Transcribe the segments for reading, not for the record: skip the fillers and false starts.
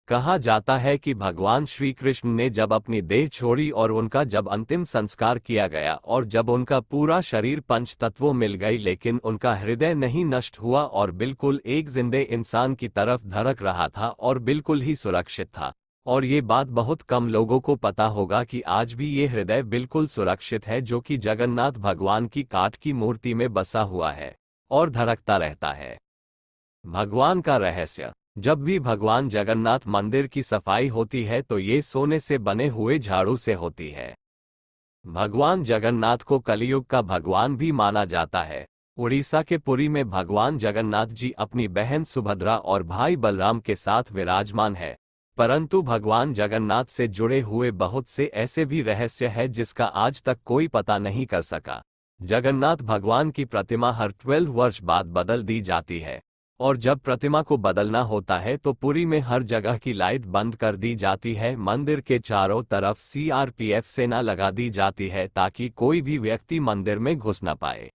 कहा जाता है कि भगवान श्री कृष्ण ने जब अपनी देह छोड़ी और उनका जब अंतिम संस्कार किया गया और जब उनका पूरा शरीर पंच तत्वों मिल गई, लेकिन उनका हृदय नहीं नष्ट हुआ और बिल्कुल एक जिंदे इंसान की तरफ धड़क रहा था और बिल्कुल ही सुरक्षित था। और ये बात बहुत कम लोगों को पता होगा कि आज भी ये हृदय बिल्कुल सुरक्षित है, जो कि जगन्नाथ भगवान की काठ की मूर्ति में बसा हुआ है और धड़कता रहता है। भगवान का रहस्य। जब भी भगवान जगन्नाथ मंदिर की सफाई होती है तो ये सोने से बने हुए झाड़ू से होती है। भगवान जगन्नाथ को कलियुग का भगवान भी माना जाता है। उड़ीसा के पुरी में भगवान जगन्नाथ जी अपनी बहन सुभद्रा और भाई बलराम के साथ विराजमान है। परंतु भगवान जगन्नाथ से जुड़े हुए बहुत से ऐसे भी रहस्य है जिसका आज तक कोई पता नहीं कर सका। जगन्नाथ भगवान की प्रतिमा हर 12 वर्ष बाद बदल दी जाती है, और जब प्रतिमा को बदलना होता है तो पुरी में हर जगह की लाइट बंद कर दी जाती है। मंदिर के चारों तरफ सीआरपीएफ सेना लगा दी जाती है ताकि कोई भी व्यक्ति मंदिर में घुस न पाए।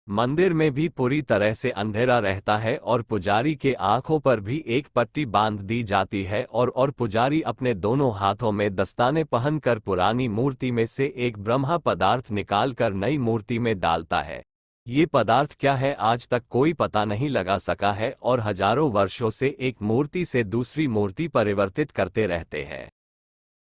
मंदिर में भी पूरी तरह से अंधेरा रहता है और पुजारी के आंखों पर भी एक पट्टी बांध दी जाती है और पुजारी अपने दोनों हाथों में दस्ताने पहनकर पुरानी मूर्ति में से एक ब्रह्मा पदार्थ निकालकर नई मूर्ति में डालता है। ये पदार्थ क्या है आज तक कोई पता नहीं लगा सका है और हजारों वर्षों से एक मूर्ति से दूसरी मूर्ति परिवर्तित करते रहते हैं।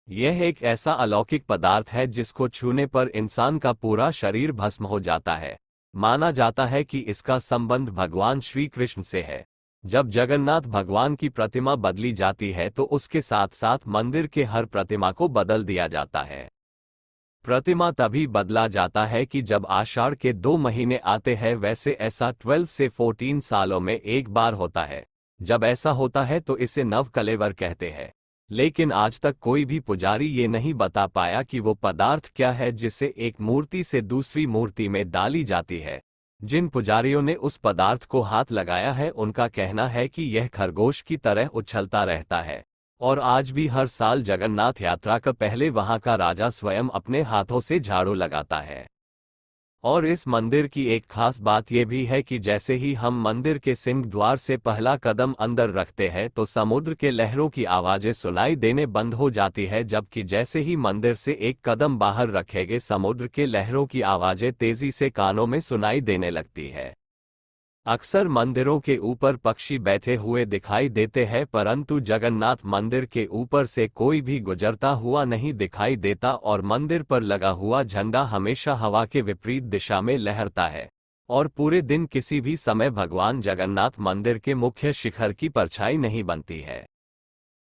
यह एक ऐसा अलौकिक पदार्थ है जिसको छूने पर इंसान का पूरा शरीर भस्म हो जाता है। माना जाता है कि इसका संबंध भगवान श्री कृष्ण से है। जब जगन्नाथ भगवान की प्रतिमा बदली जाती है तो उसके साथ साथ मंदिर के हर प्रतिमा को बदल दिया जाता है। प्रतिमा तभी बदला जाता है कि जब आषाढ़ के 2 महीने आते हैं, वैसे ऐसा 12 से 14 सालों में एक बार होता है। जब ऐसा होता है तो इसे नव कलेवर कहते हैं, लेकिन आज तक कोई भी पुजारी ये नहीं बता पाया कि वो पदार्थ क्या है जिसे एक मूर्ति से दूसरी मूर्ति में डाली जाती है। जिन पुजारियों ने उस पदार्थ को हाथ लगाया है उनका कहना है कि यह खरगोश की तरह उछलता रहता है, और आज भी हर साल जगन्नाथ यात्रा का पहले वहां का राजा स्वयं अपने हाथों से झाड़ू लगाता है। और इस मंदिर की एक खास बात यह भी है कि जैसे ही हम मंदिर के सिंह द्वार से पहला कदम अंदर रखते हैं तो समुद्र के लहरों की आवाजें सुनाई देने बंद हो जाती है, जबकि जैसे ही मंदिर से एक कदम बाहर रखेंगे समुद्र के लहरों की आवाजें तेजी से कानों में सुनाई देने लगती है। अक्सर मंदिरों के ऊपर पक्षी बैठे हुए दिखाई देते हैं, परंतु जगन्नाथ मंदिर के ऊपर से कोई भी गुजरता हुआ नहीं दिखाई देता और मंदिर पर लगा हुआ झंडा हमेशा हवा के विपरीत दिशा में लहरता है और पूरे दिन किसी भी समय भगवान जगन्नाथ मंदिर के मुख्य शिखर की परछाई नहीं बनती है।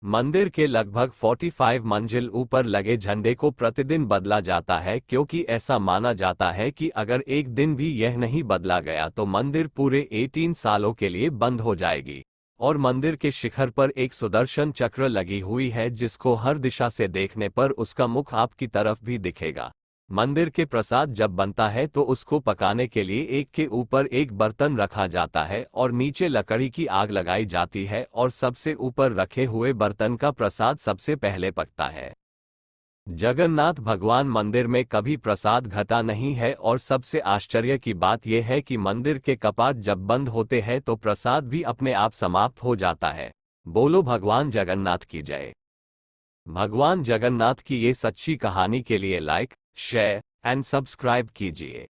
मंदिर के लगभग 45 मंजिल ऊपर लगे झंडे को प्रतिदिन बदला जाता है, क्योंकि ऐसा माना जाता है कि अगर एक दिन भी यह नहीं बदला गया तो मंदिर पूरे 18 सालों के लिए बंद हो जाएगी। और मंदिर के शिखर पर एक सुदर्शन चक्र लगी हुई है जिसको हर दिशा से देखने पर उसका मुख आपकी तरफ भी दिखेगा। मंदिर के प्रसाद जब बनता है तो उसको पकाने के लिए एक के ऊपर एक बर्तन रखा जाता है और नीचे लकड़ी की आग लगाई जाती है और सबसे ऊपर रखे हुए बर्तन का प्रसाद सबसे पहले पकता है। जगन्नाथ भगवान मंदिर में कभी प्रसाद घटा नहीं है और सबसे आश्चर्य की बात यह है कि मंदिर के कपाट जब बंद होते हैं तो प्रसाद भी अपने आप समाप्त हो जाता है। बोलो भगवान जगन्नाथ की जय। भगवान जगन्नाथ की ये सच्ची कहानी के लिए लाइक, शेयर एंड सब्सक्राइब कीजिए।